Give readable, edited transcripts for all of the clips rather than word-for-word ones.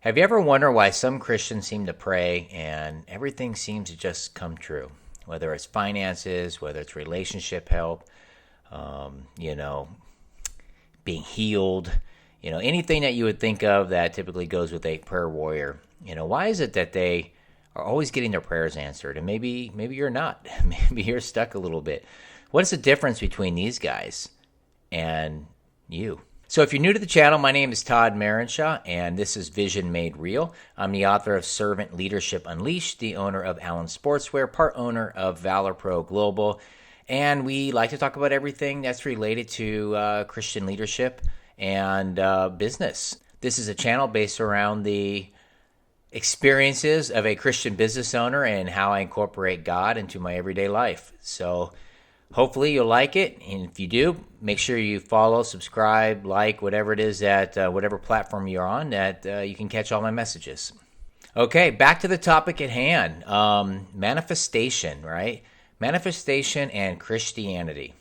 Have you ever wondered why some Christians seem to pray and everything seems to just come true? Whether it's finances, whether it's relationship help, um, you know, being healed, anything that you would think of that typically goes with a prayer warrior. Why is it that they are always getting their prayers answered? And maybe you're not. Maybe you're stuck a little bit. What's the difference between these guys and you? So, if you're new to the channel, my name is Todd Marenshaw, and this is Vision Made Real. I'm the author of Servant Leadership Unleashed, the owner of Allen Sportswear, part owner of Valor Pro Global, and we like to talk about everything that's related to Christian leadership and business. This is a channel based around the experiences of a Christian business owner and how I incorporate God into my everyday life. So, hopefully you'll like it, and if you do, make sure you follow, subscribe, like, whatever it is that whatever platform you're on that you can catch all my messages. Okay, back to the topic at hand. Manifestation, right? Manifestation and Christianity,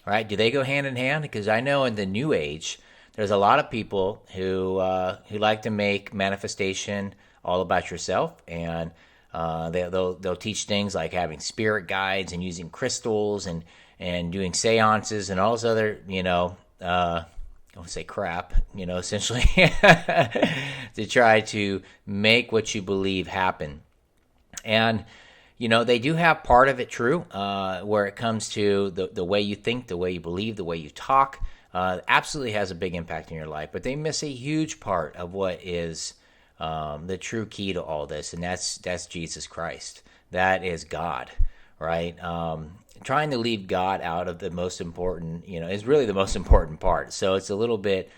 right? Do they go hand in hand? Because I know in the New Age, there's a lot of people who like to make manifestation all about yourself, and they'll teach things like having spirit guides and using crystals and doing seances and all this other, I won't say crap, essentially to try to make what you believe happen. And, they do have part of it true where it comes to the way you think, the way you believe, the way you talk. Absolutely has a big impact in your life, but they miss a huge part of what is the true key to all this, and that's Jesus Christ. That is God, right? Trying to leave God out of the most important, is really the most important part. So it's a little bit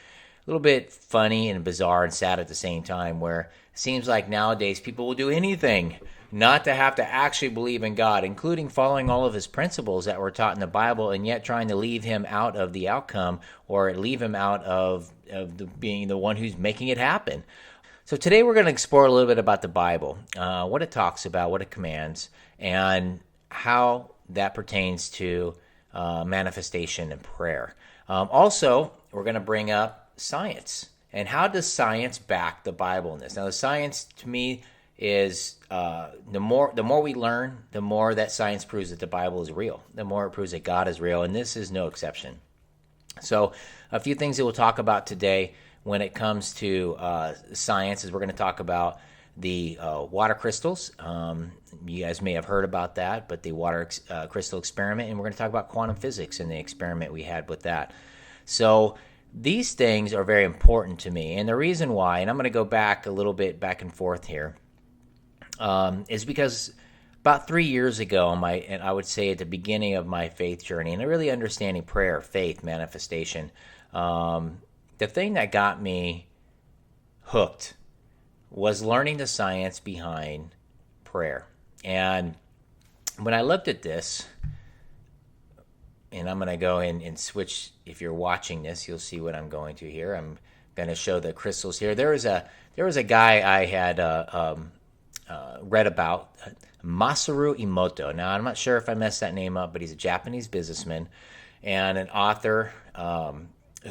funny and bizarre and sad at the same time, where it seems like nowadays people will do anything not to have to actually believe in God, including following all of his principles that were taught in the Bible, and yet trying to leave him out of the outcome or leave him out of being the one who's making it happen. So today we're going to explore a little bit about the Bible, what it talks about, what it commands, and how that pertains to manifestation and prayer. Also, we're going to bring up science, and how does science back the Bible in this? Now, the science to me is the more we learn, the more that science proves that the Bible is real, the more it proves that God is real, and this is no exception. So a few things that we'll talk about today when it comes to science is we're going to talk about the water crystals. You guys may have heard about that, but the water crystal experiment, and we're going to talk about quantum physics and the experiment we had with that. So these things are very important to me, and the reason why, and I'm going to go back a little bit back and forth here, is because about 3 years ago, and I would say at the beginning of my faith journey, and really understanding prayer, faith, manifestation, the thing that got me hooked was learning the science behind prayer. And when I looked at this, and I'm going to go in and switch, if you're watching this, you'll see what I'm going to here. I'm going to show the crystals here. There was a guy I had read about, Masaru Emoto. Now, I'm not sure if I messed that name up, but he's a Japanese businessman and an author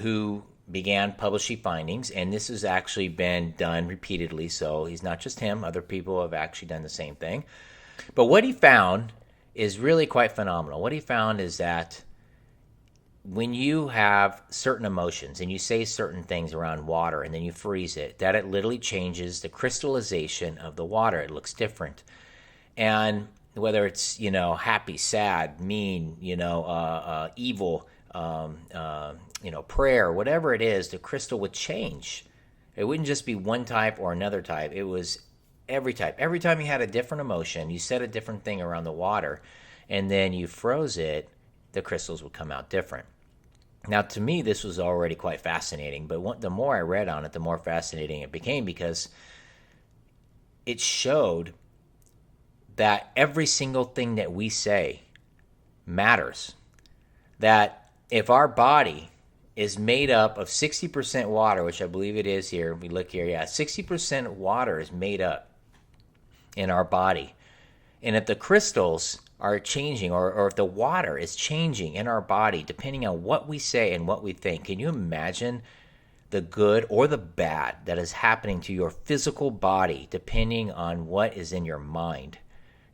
who began publishing findings, and this has actually been done repeatedly, so he's not just him. Other people have actually done the same thing. But what he found is really quite phenomenal. What he found is that when you have certain emotions and you say certain things around water and then you freeze it, that it literally changes the crystallization of the water. It looks different. And whether it's, happy, sad, mean, evil, prayer, whatever it is, the crystal would change. It wouldn't just be one type or another type. It was every type. Every time you had a different emotion, you said a different thing around the water, and then you froze it, the crystals would come out different. Now, to me, this was already quite fascinating, but the more I read on it, the more fascinating it became, because it showed that every single thing that we say matters. That if our body is made up of 60% water, which I believe it is here, we look here, 60% water is made up in our body. And if the crystals are changing, or if the water is changing in our body, depending on what we say and what we think, can you imagine the good or the bad that is happening to your physical body depending on what is in your mind.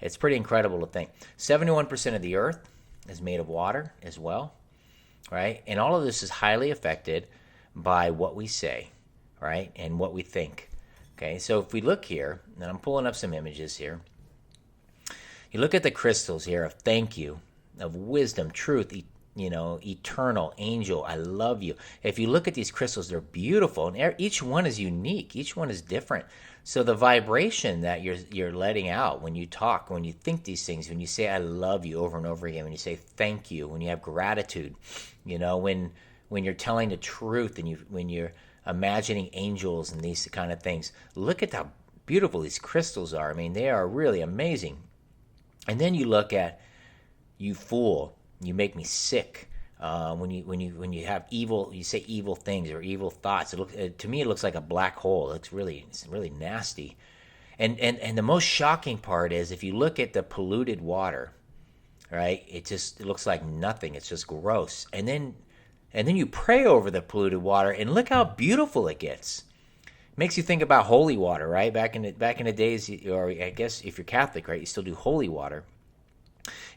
It's pretty incredible to think. 71% of the earth is made of water as well, right? And all of this is highly affected by what we say, right? And what we think. Okay, so if we look here, and I'm pulling up some images here, you look at the crystals here of thank you, of wisdom, truth, eternal, angel, I love you. If you look at these crystals, they're beautiful, and each one is unique. Each one is different. So the vibration that you're letting out when you talk, when you think these things, when you say I love you over and over again, when you say thank you, when you have gratitude, when you're telling the truth and when you're imagining angels and these kind of things. Look at how beautiful these crystals are. I mean, they are really amazing. And then you look at you fool, you make me sick. When you have evil, you say evil things or evil thoughts. To me, it looks like a black hole. It's really nasty. And the most shocking part is if you look at the polluted water, right? It looks like nothing. It's just gross. And then you pray over the polluted water, and look how beautiful it gets. It makes you think about holy water, right? Back in the days, or I guess if you're Catholic, right, you still do holy water.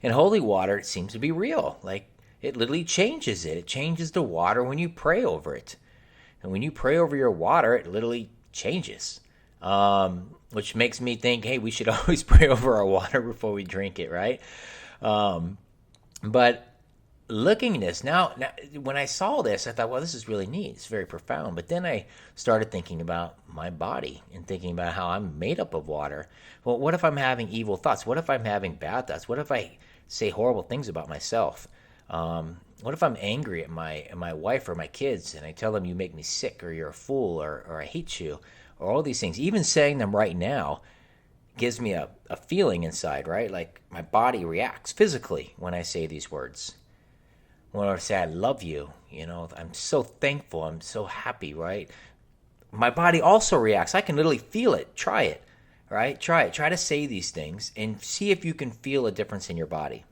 And holy water, it seems to be real. Like, it literally changes it. It changes the water when you pray over it. And when you pray over your water, it literally changes. Which makes me think, hey, we should always pray over our water before we drink it, right? But looking at this, now, when I saw this, I thought, well, this is really neat. It's very profound. But then I started thinking about my body and thinking about how I'm made up of water. Well, what if I'm having evil thoughts? What if I'm having bad thoughts? What if I say horrible things about myself? What if I'm angry at my wife or my kids and I tell them you make me sick or you're a fool or I hate you or all these things? Even saying them right now gives me a feeling inside, right? Like my body reacts physically when I say these words. When I say I love you, I'm so thankful, I'm so happy, right? My body also reacts. I can literally feel it. Try it, right? Try it. Try to say these things and see if you can feel a difference in your body.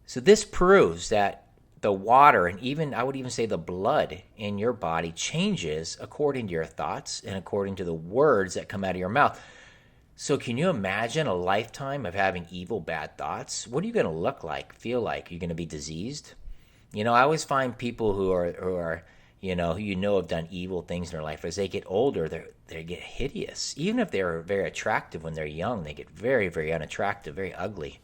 So this proves that the water and I would even say the blood in your body changes according to your thoughts and according to the words that come out of your mouth. So can you imagine a lifetime of having evil, bad thoughts? What are you going to look like, feel like? You're going to be diseased? I always find people who are who have done evil things in their life, as they get older, they get hideous. Even if they're very attractive when they're young, they get very, very unattractive, very ugly.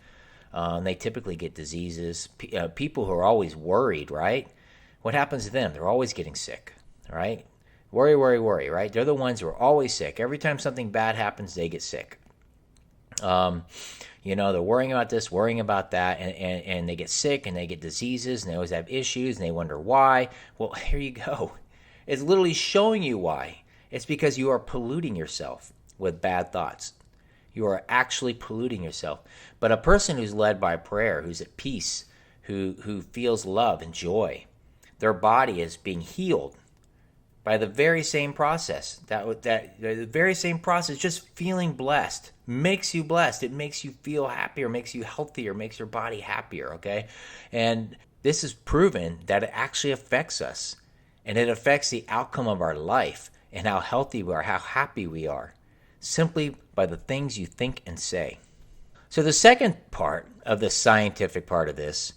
They typically get diseases. People who are always worried, right? What happens to them? They're always getting sick, right? Worry, worry, worry, right? They're the ones who are always sick. Every time something bad happens, they get sick. They're worrying about this, worrying about that, and they get sick and they get diseases and they always have issues and they wonder why. Well, here you go. It's literally showing you why. It's because you are polluting yourself with bad thoughts. You are actually polluting yourself. But a person who's led by prayer, who's at peace, who feels love and joy, their body is being healed by the very same process. The very same process, just feeling blessed, makes you blessed. It makes you feel happier, makes you healthier, makes your body happier, okay? And this is proven that it actually affects us. And it affects the outcome of our life and how healthy we are, how happy we are, simply by the things you think and say. So the second part of the scientific part of this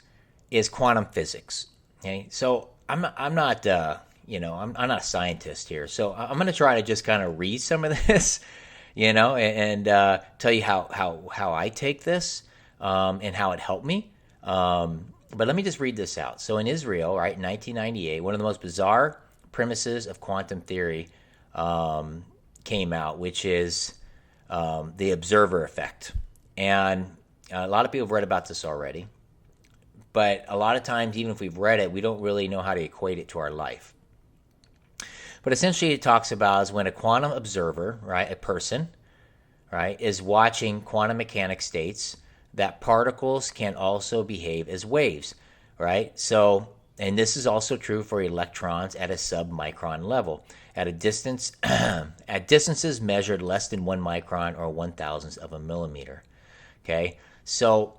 is quantum physics. Okay, so I'm not I'm not a scientist here, so I'm going to try to just kind of read some of this, and tell you how I take this and how it helped me. But let me just read this out. So in Israel, right, in 1998, one of the most bizarre premises of quantum theory came out, which is the observer effect. And a lot of people have read about this already. But a lot of times, even if we've read it, we don't really know how to equate it to our life. But essentially it talks about is when a quantum observer, right, a person, right, is watching quantum mechanics states that particles can also behave as waves, right? So, and this is also true for electrons at a submicron level, at a distance, at distances measured less than 1 micron or 1,000th of a millimeter. Okay, so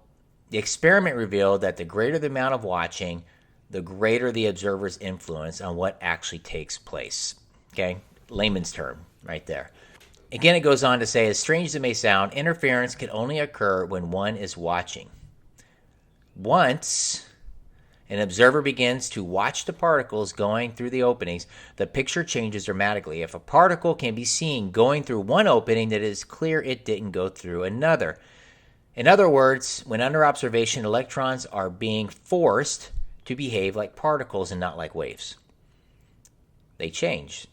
the experiment revealed that the greater the amount of watching, the greater the observer's influence on what actually takes place. Okay? Layman's term right there. Again, it goes on to say, as strange as it may sound, interference can only occur when one is watching. Once an observer begins to watch the particles going through the openings, the picture changes dramatically. If a particle can be seen going through one opening, then it is clear it didn't go through another. In other words, when under observation, electrons are being forced to behave like particles and not like waves. They change.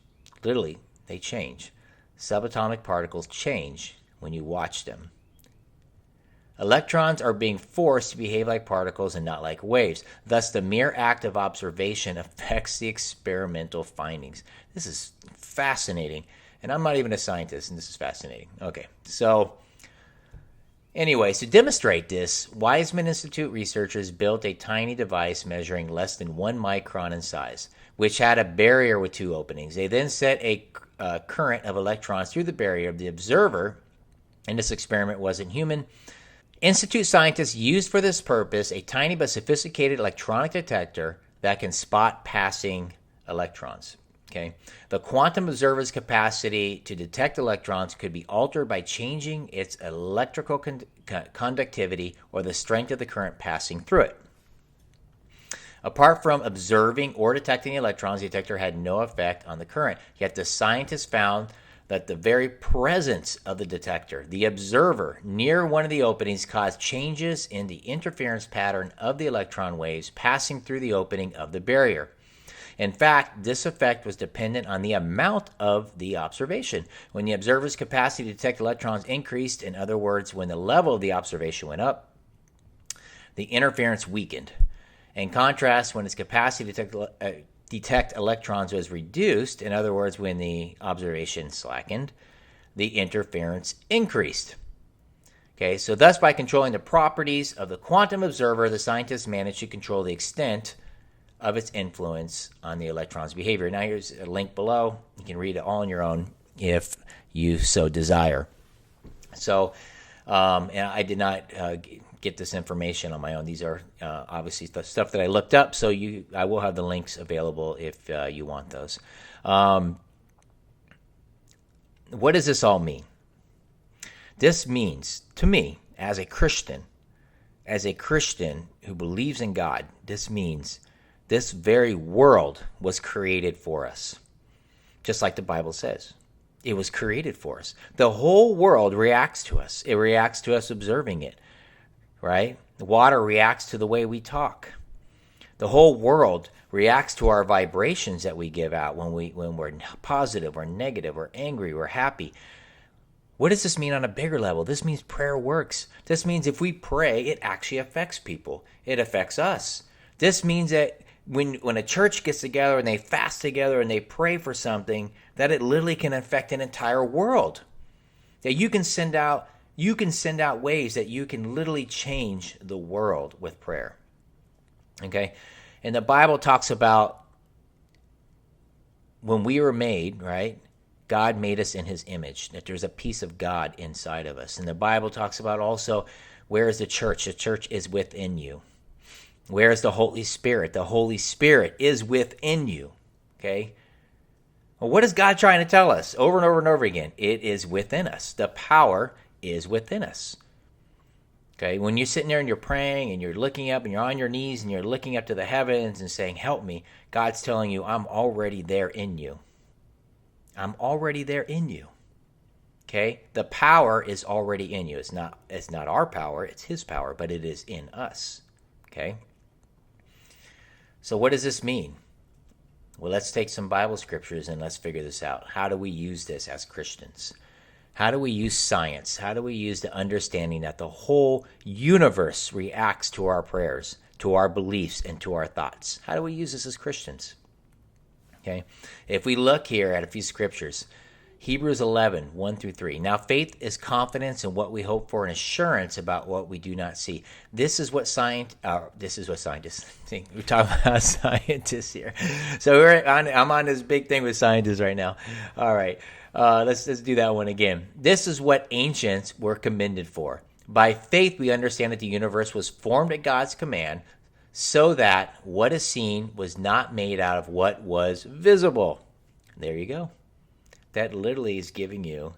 Literally, they change. Subatomic particles change when you watch them. Electrons are being forced to behave like particles and not like waves. Thus, the mere act of observation affects the experimental findings. This is fascinating. And I'm not even a scientist, and this is fascinating. Okay, so anyways, to demonstrate this, Weizmann Institute researchers built a tiny device measuring less than 1 micron in size, which had a barrier with 2 openings. They then set a current of electrons through the barrier of the observer, and this experiment wasn't human. Institute scientists used for this purpose a tiny but sophisticated electronic detector that can spot passing electrons. Okay? The quantum observer's capacity to detect electrons could be altered by changing its electrical conductivity or the strength of the current passing through it. Apart from observing or detecting electrons, the detector had no effect on the current. Yet the scientists found that the very presence of the detector, the observer, near one of the openings caused changes in the interference pattern of the electron waves passing through the opening of the barrier. In fact, this effect was dependent on the amount of the observation. When the observer's capacity to detect electrons increased, in other words, when the level of the observation went up, the interference weakened. In contrast, when its capacity to detect electrons was reduced, in other words, when the observation slackened, the interference increased. Okay, so thus by controlling the properties of the quantum observer, the scientists managed to control the extent of its influence on the electron's behavior. Now here's a link below. You can read it all on your own if you so desire. So, and I did not get this information on my own. These are obviously the stuff that I looked up, so I will have the links available if you want those. What does this all mean? This means, to me, as a Christian who believes in God, this means this very world was created for us, just like the Bible says. It was created for us. The whole world reacts to us. It reacts to us observing it, right? The water reacts to the way we talk. The whole world reacts to our vibrations that we give out when we're positive or negative or angry or happy. What does this mean on a bigger level? This means prayer works. This means if we pray, it actually affects people. It affects us. This means that when a church gets together and they fast together and they pray for something, that it literally can affect an entire world. That you can send out ways that you can literally change the world with prayer. Okay? And the Bible talks about when we were made, right? God made us in his image, that there's a piece of God inside of us. And the Bible talks about also, where is the church? The church is within you. Where is the Holy Spirit? The Holy Spirit is within you. Okay? Well, what is God trying to tell us over and over and over again? It is within us. The power is within us. Okay? When you're sitting there and you're praying and you're looking up and you're on your knees and you're looking up to the heavens and saying, help me, God's telling you, I'm already there in you. I'm already there in you. Okay? The power is already in you. It's not our power, it's his power, but it is in us. Okay? So what does this mean? Well, let's take some Bible scriptures and let's figure this out. How do we use this as Christians? How do we use science? How do we use the understanding that the whole universe reacts to our prayers, to our beliefs, and to our thoughts? How do we use this as Christians? Okay, if we look here at a few scriptures, Hebrews 11, 1 through 3. Now faith is confidence in what we hope for and assurance about what we do not see. This is what scientists think. We're talking about scientists here. So I'm on this big thing with scientists right now. All right, let's do that one again. This is what ancients were commended for. By faith, we understand that the universe was formed at God's command, so that what is seen was not made out of what was visible. There you go. That literally is giving you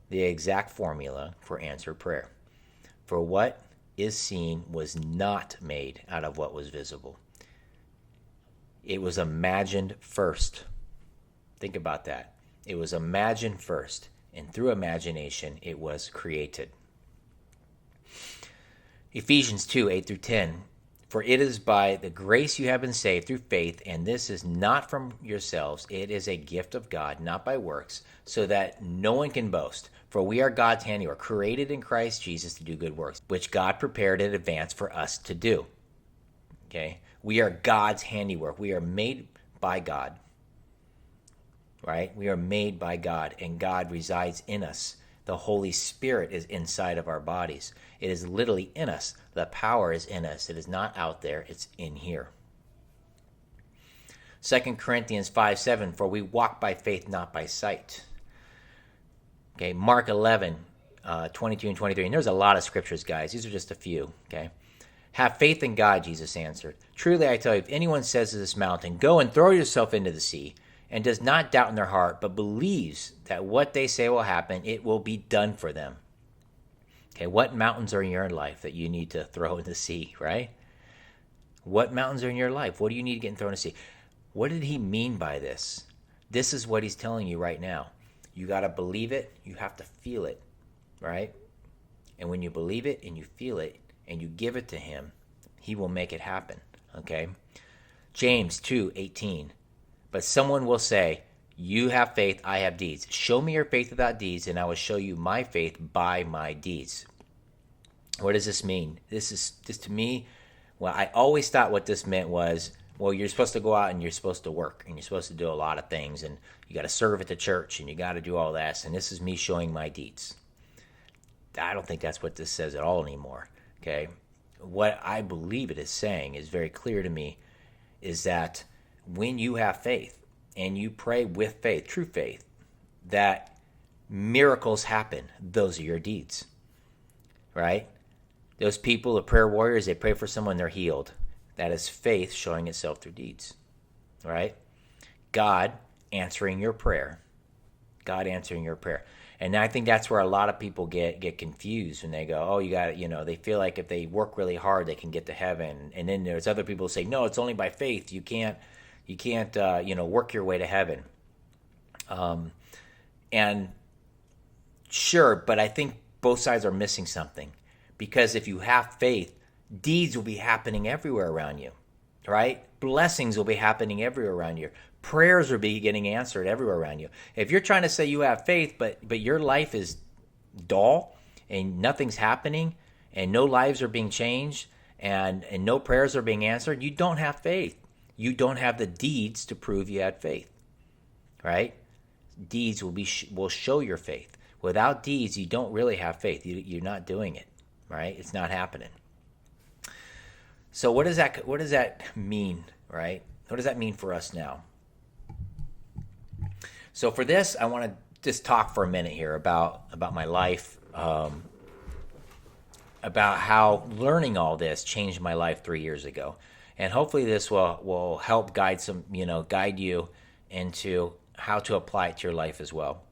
the exact formula for answered prayer. For what is seen was not made out of what was visible. It was imagined first. Think about that. It was imagined first, and through imagination, it was created. Ephesians 2, 8 through 10. For it is by the grace you have been saved through faith, and this is not from yourselves. It is a gift of God, not by works, so that no one can boast. For we are God's handiwork, created in Christ Jesus to do good works, which God prepared in advance for us to do. Okay? We are God's handiwork. We are made by God. Right? We are made by God, and God resides in us. The Holy Spirit is inside of our bodies. It is literally in us. The power is in us. It is not out there. It's in here. 2 Corinthians 5:7, for we walk by faith, not by sight. Okay, Mark 11, 22 and 23. And there's a lot of scriptures, guys. These are just a few. Okay. Have faith in God, Jesus answered. Truly I tell you, if anyone says to this mountain, go and throw yourself into the sea, and does not doubt in their heart, but believes that what they say will happen, it will be done for them. Okay, what mountains are in your life that you need to throw in the sea, right? What mountains are in your life? What do you need to get thrown in the sea? What did he mean by this? This is what he's telling you right now. You got to believe it. You have to feel it, right? And when you believe it and you feel it and you give it to him, he will make it happen, okay? James 2:18. But someone will say, you have faith, I have deeds. Show me your faith without deeds, and I will show you my faith by my deeds. What does this mean? This to me, well, I always thought what this meant was, well, you're supposed to go out and you're supposed to work, and you're supposed to do a lot of things, and you got to serve at the church, and you got to do all that, and this is me showing my deeds. I don't think that's what this says at all anymore, okay? What I believe it is saying is very clear to me, is that when you have faith and you pray with faith, true faith, that miracles happen. Those are your deeds, right? Those people, the prayer warriors, they pray for someone, they're healed. That is faith showing itself through deeds, right? God answering your prayer. God answering your prayer. And I think that's where a lot of people get confused when they go, oh, you got to, they feel like if they work really hard, they can get to heaven. And then there's other people who say, no, it's only by faith. You can't work your way to heaven. And sure, but I think both sides are missing something. Because if you have faith, deeds will be happening everywhere around you, right? Blessings will be happening everywhere around you. Prayers will be getting answered everywhere around you. If you're trying to say you have faith, but your life is dull and nothing's happening and no lives are being changed and no prayers are being answered, you don't have faith. You don't have the deeds to prove you had faith, right? Deeds will show your faith. Without deeds, you don't really have faith. You're not doing it, right? It's not happening. So what does that mean, right? What does that mean for us now? So for this, I want to just talk for a minute here about my life, about how learning all this changed my life 3 years ago. And hopefully this will help guide you into how to apply it to your life as well.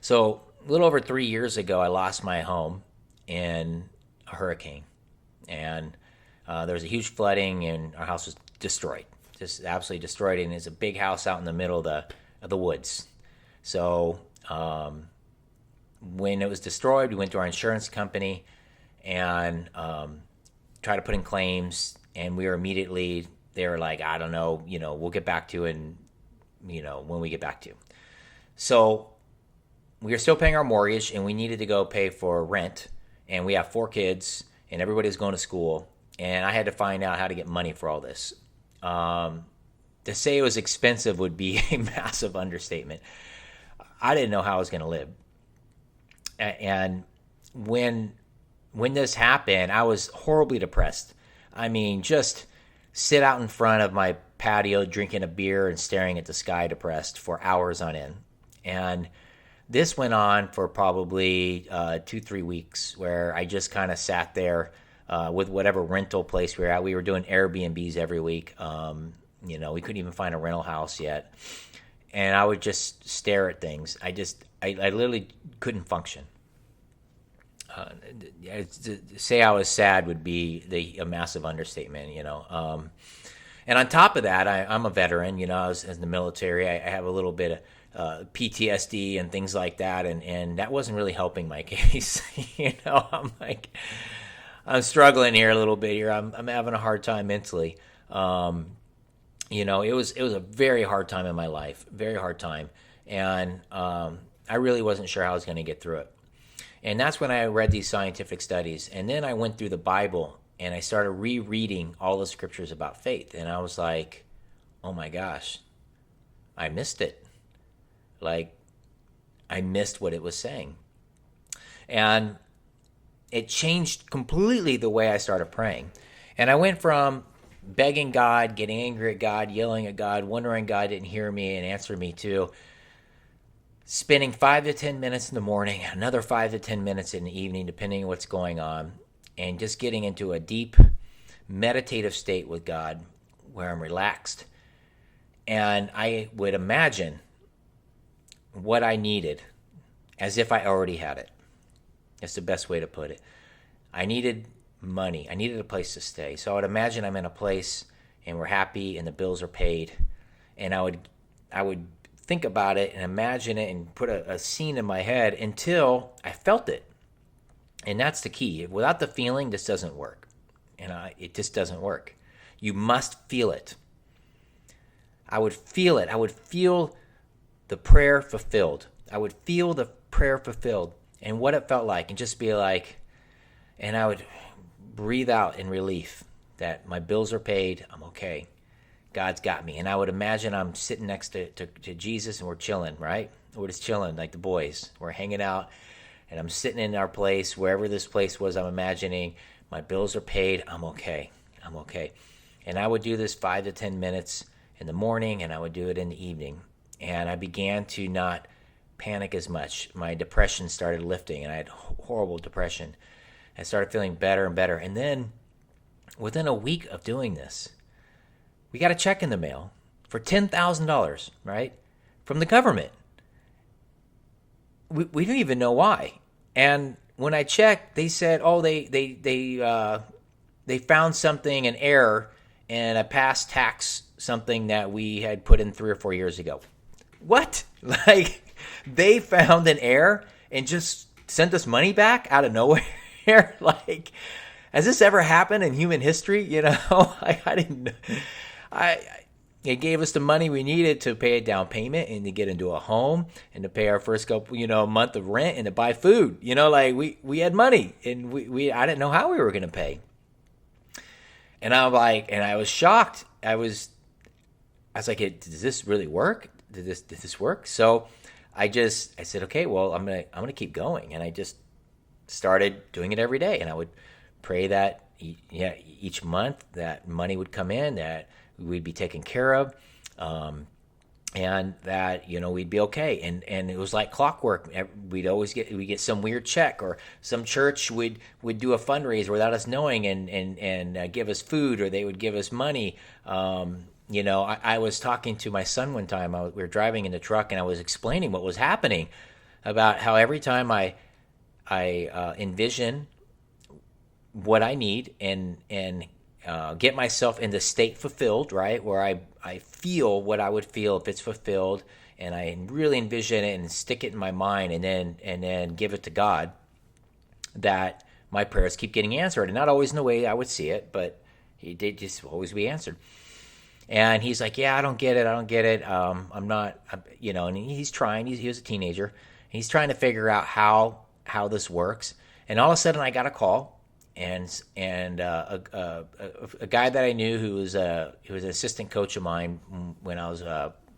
So a little over 3 years ago, I lost my home in a hurricane. And there was a huge flooding and our house was destroyed, just absolutely destroyed. And it's a big house out in the middle of the woods. So when it was destroyed, we went to our insurance company and tried to put in claims. And we were immediately, they were like, I don't know, we'll get back to it when we get back to. So we were still paying our mortgage and we needed to go pay for rent. And we have 4 kids and everybody's going to school. And I had to find out how to get money for all this. To say it was expensive would be a massive understatement. I didn't know how I was going to live. And when this happened, I was horribly depressed. I mean, just sit out in front of my patio drinking a beer and staring at the sky depressed for hours on end. And this went on for probably 2-3 weeks where I just kind of sat there with whatever rental place we were at. We were doing Airbnbs every week. We couldn't even find a rental house yet. And I would just stare at things. I literally couldn't function. To say I was sad would be a massive understatement, And on top of that, I'm a veteran. I was in the military. I have a little bit of PTSD and things like that, and that wasn't really helping my case. I'm struggling here a little bit here. I'm having a hard time mentally. It was a very hard time in my life, very hard time, and I really wasn't sure how I was going to get through it. And that's when I read these scientific studies, and then I went through the Bible and I started rereading all the scriptures about faith, and I was like, oh my gosh, I missed it. Like, I missed what it was saying. And it changed completely the way I started praying. And I went from begging God, getting angry at God, yelling at God, wondering God didn't hear me and answer me, to spending 5 to 10 minutes in the morning, another 5 to 10 minutes in the evening, depending on what's going on, and just getting into a deep meditative state with God where I'm relaxed. And I would imagine what I needed as if I already had it. That's the best way to put it. I needed money. I needed a place to stay. So I would imagine I'm in a place and we're happy and the bills are paid. And I would think about it and imagine it and put a scene in my head until I felt it. And that's the key. Without the feeling, this doesn't work. And it just doesn't work. You must feel it. I would feel it. I would feel the prayer fulfilled. I would feel the prayer fulfilled and what it felt like, and just be like, and I would breathe out in relief that my bills are paid. I'm okay. God's got me. And I would imagine I'm sitting next to Jesus and we're chilling, right? We're just chilling like the boys. We're hanging out. And I'm sitting in our place, wherever this place was. I'm imagining my bills are paid. I'm okay. I'm okay. And I would do this 5 to 10 minutes in the morning, and I would do it in the evening. And I began to not panic as much. My depression started lifting, and I had horrible depression. I started feeling better and better. And then within a week of doing this, we got a check in the mail for $10,000, right, from the government. We didn't even know why. And when I checked, they said, oh, they found something, an error in a past tax, something that we had put in 3 or 4 years ago. What? Like, they found an error and just sent us money back out of nowhere? Like, has this ever happened in human history? I didn't know. It gave us the money we needed to pay a down payment and to get into a home and to pay our first couple, month of rent and to buy food. Like we had money, and I didn't know how we were going to pay. And I'm like, and I was shocked. I was like, does this really work? Did this work? So I said, okay, well, I'm gonna keep going, and I just started doing it every day, and I would pray that each month that money would come in, that we'd be taken care of, and that we'd be okay. And it was like clockwork. We'd get some weird check, or some church would do a fundraiser without us knowing, and give us food, or they would give us money. I was talking to my son one time. We were driving in the truck, and I was explaining what was happening, about how every time I envision what I need and get myself in the state fulfilled, right, where I feel what I would feel if it's fulfilled, and I really envision it and stick it in my mind, and then give it to God, that my prayers keep getting answered. And not always in the way I would see it, but they just always be answered. And he's like, yeah, I don't get it. I'm not, and he's trying. He was a teenager. And he's trying to figure out how this works. And all of a sudden I got a call, and a guy that I knew who was an assistant coach of mine when I was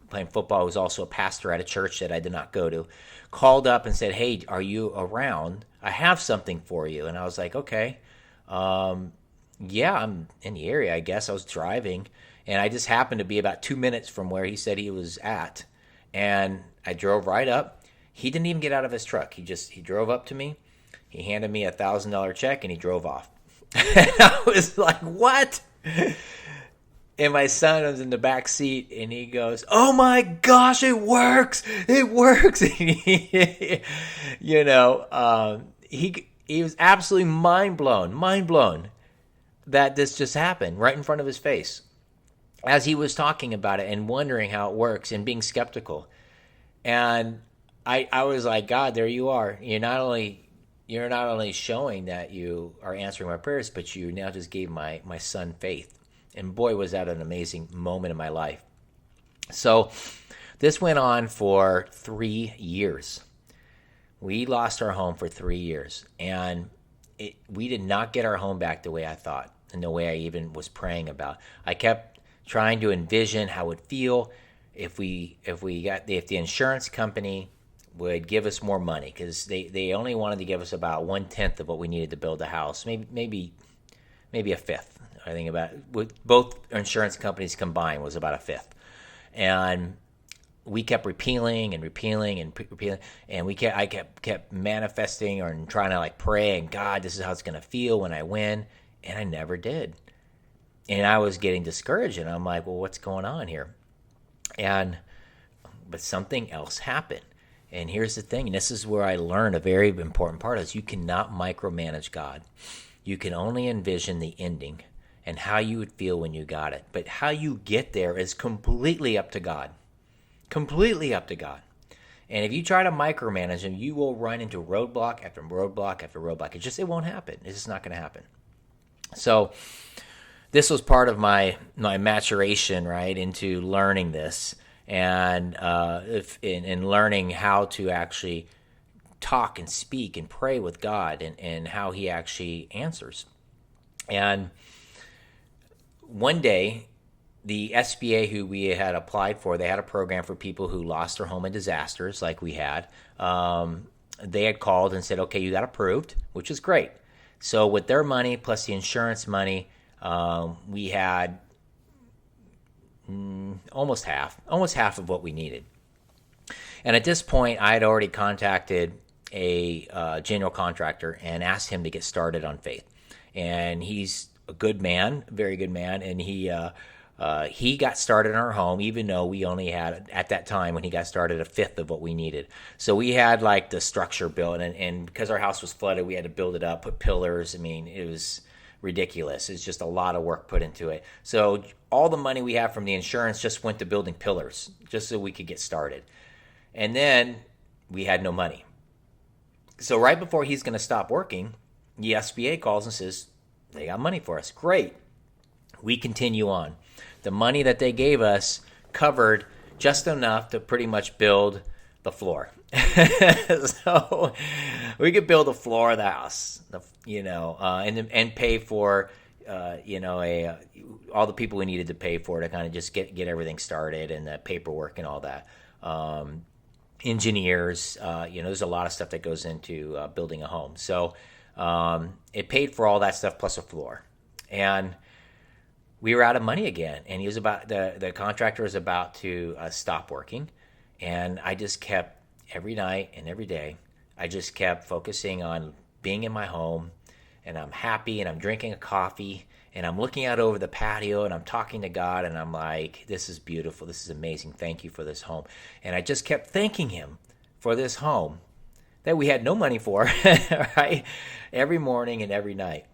playing football, who was also a pastor at a church that I did not go to, called up and said, hey, are you around? I have something for you. And I was like, okay. Yeah, I'm in the area, I guess. I was driving, and I just happened to be about 2 minutes from where he said he was at. And I drove right up. He didn't even get out of his truck. He drove up to me. He handed me $1,000 check, and he drove off. And I was like, what? And my son was in the back seat, and he goes, "Oh my gosh, it works! It works!" He was absolutely mind blown that this just happened right in front of his face, as he was talking about it and wondering how it works and being skeptical. And I was like, God, there you are. You're not only showing that you are answering my prayers, but you now just gave my son faith. And boy, was that an amazing moment in my life. So this went on for 3 years. We lost our home for 3 years, and we did not get our home back the way I thought and the way I even was praying about. I kept trying to envision how it would feel if the insurance company would give us more money, because they only wanted to give us about 1/10 of what we needed to build a house, maybe a fifth. I think about it, with both insurance companies combined was about a fifth, and we kept repealing, and I kept manifesting or trying to like pray, and God, this is how it's going to feel when I win, and I never did, and I was getting discouraged, and I'm like, well, what's going on here? But something else happened. And here's the thing, and this is where I learned a very important part, is you cannot micromanage God. You can only envision the ending and how you would feel when you got it. But how you get there is completely up to God. Completely up to God. And if you try to micromanage him, you will run into roadblock after roadblock after roadblock. It won't happen. It's just not going to happen. So this was part of my maturation, right, into learning this. And in learning how to actually talk and speak and pray with God, and how he actually answers. And one day, the SBA, who we had applied for, they had a program for people who lost their home in disasters like we had. They had called and said, okay, you got approved, which is great. So with their money plus the insurance money, we had almost half of what we needed. And at this point, I had already contacted a general contractor and asked him to get started on faith. And he's a good man, very good man, and he got started in our home, even though we only had, at that time when he got started, a fifth of what we needed. So we had like the structure built, and because our house was flooded, we had to build it up, put pillars. I mean, it was ridiculous. It's just a lot of work put into it. So all the money we have from the insurance just went to building pillars, just so we could get started. And then we had no money. So right before he's going to stop working, the SBA calls and says, they got money for us. Great. We continue on. The money that they gave us covered just enough to pretty much build the floor. So we could build the floor of the house, and pay for, all the people we needed to pay for to kind of just get everything started, and the paperwork and all that. Engineers, there's a lot of stuff that goes into building a home. So it paid for all that stuff plus a floor. And we were out of money again, and the contractor was about to stop working, and I just kept, every night and every day, I just kept focusing on being in my home, and I'm happy, and I'm drinking a coffee, and I'm looking out over the patio, and I'm talking to God, and I'm like, this is beautiful, this is amazing, thank you for this home. And I just kept thanking him for this home that we had no money for, right? Every morning and every night.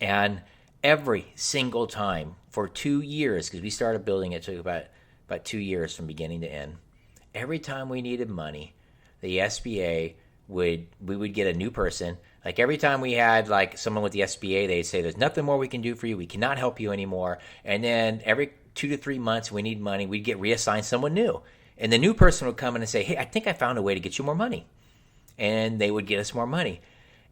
And every single time for 2 years, because we started building it, took about 2 years from beginning to end. Every time we needed money, the SBA we would get a new person. Like every time we had like someone with the SBA, they'd say, there's nothing more we can do for you. We cannot help you anymore. And then every 2 to 3 months we need money, we'd get reassigned someone new. And the new person would come in and say, hey, I think I found a way to get you more money. And they would get us more money.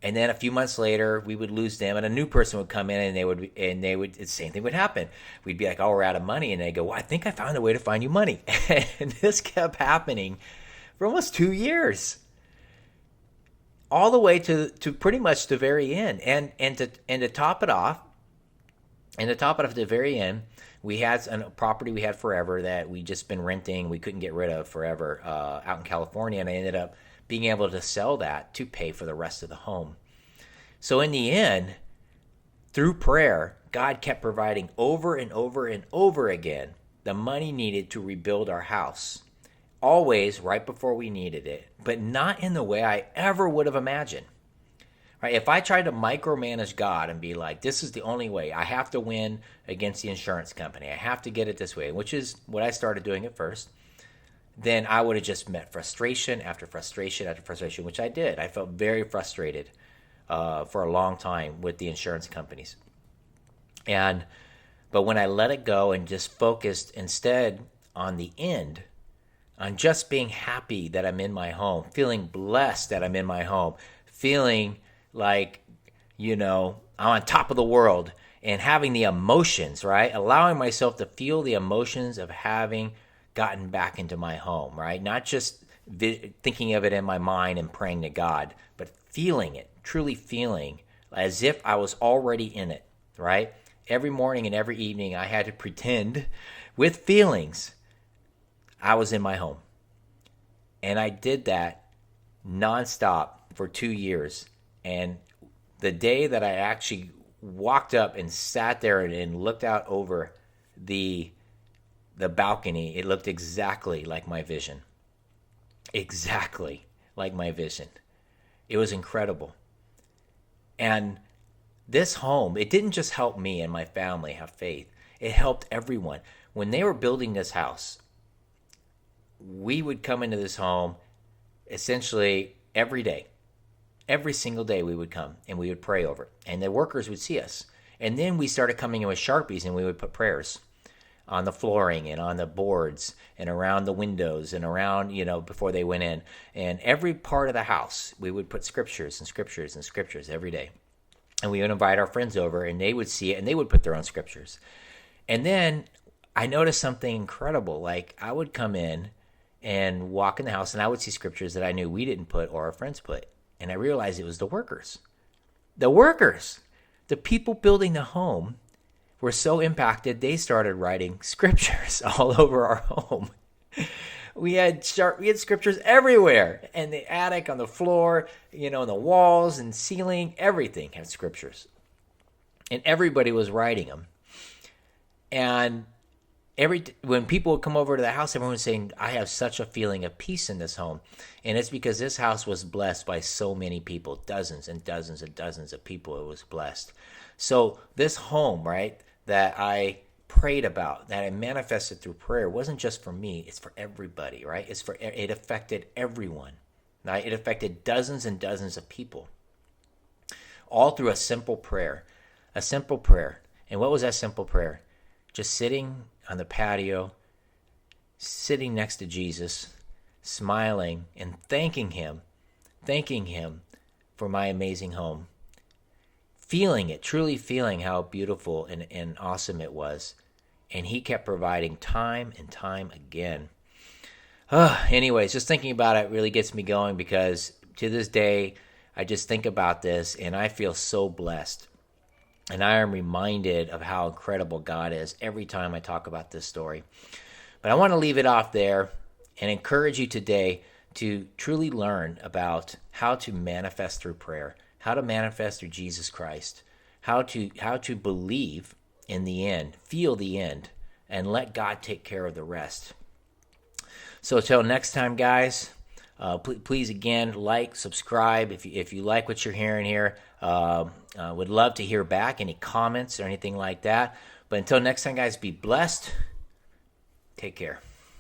And then a few months later, we would lose them, and a new person would come in, and they would the same thing would happen. We'd be like, "Oh, we're out of money," and they go, "Well, I think I found a way to find you money." And this kept happening for almost 2 years, all the way to pretty much the very end. And to top it off, at the very end, we had a property we had forever that we just been renting. We couldn't get rid of forever out in California, and I ended up being able to sell that to pay for the rest of the home. So in the end, through prayer, God kept providing over and over and over again the money needed to rebuild our house. Always right before we needed it, but not in the way I ever would have imagined. Right? If I tried to micromanage God and be like, this is the only way, I have to win against the insurance company, I have to get it this way, which is what I started doing at first, then I would have just met frustration after frustration after frustration, which I did. I felt very frustrated for a long time with the insurance companies. But when I let it go and just focused instead on the end, on just being happy that I'm in my home, feeling blessed that I'm in my home, feeling like, I'm on top of the world, and having the emotions, right? Allowing myself to feel the emotions of having gotten back into my home, right? Not just thinking of it in my mind and praying to God, but feeling it, truly feeling as if I was already in it, right? Every morning and every evening, I had to pretend with feelings I was in my home. And I did that nonstop for 2 years. And the day that I actually walked up and sat there and looked out over the balcony, it looked exactly like my vision. Exactly like my vision. It was incredible. And this home, it didn't just help me and my family have faith. It helped everyone. When they were building this house, we would come into this home essentially every day. Every single day we would come and we would pray over it. And the workers would see us. And then we started coming in with Sharpies and we would put prayers on the flooring and on the boards and around the windows and around, before they went in. And every part of the house, we would put scriptures and scriptures and scriptures every day. And we would invite our friends over and they would see it and they would put their own scriptures. And then I noticed something incredible. Like I would come in and walk in the house and I would see scriptures that I knew we didn't put or our friends put. And I realized it was the workers. The workers, the people building the home were so impacted, they started writing scriptures all over our home. We had scriptures everywhere. In the attic, on the floor, in the walls and ceiling, everything had scriptures. And everybody was writing them. And when people would come over to the house, everyone was saying, I have such a feeling of peace in this home. And it's because this house was blessed by so many people, dozens and dozens and dozens of people. It was blessed. So this home, right, that I prayed about, that I manifested through prayer, wasn't just for me. It's for everybody, right? It affected everyone. Right? It affected dozens and dozens of people, all through a simple prayer. A simple prayer. And what was that simple prayer? Just sitting on the patio, sitting next to Jesus, smiling and thanking him for my amazing home. Feeling it, truly feeling how beautiful and awesome it was. And he kept providing time and time again. Anyways, just thinking about it really gets me going because to this day, I just think about this and I feel so blessed. And I am reminded of how incredible God is every time I talk about this story. But I want to leave it off there and encourage you today to truly learn about how to manifest through prayer, how to manifest through Jesus Christ, how to believe in the end, feel the end, and let God take care of the rest. So until next time, guys, please again subscribe if you like what you're hearing here. Would love to hear back any comments or anything like that. But until next time, guys, be blessed. Take care.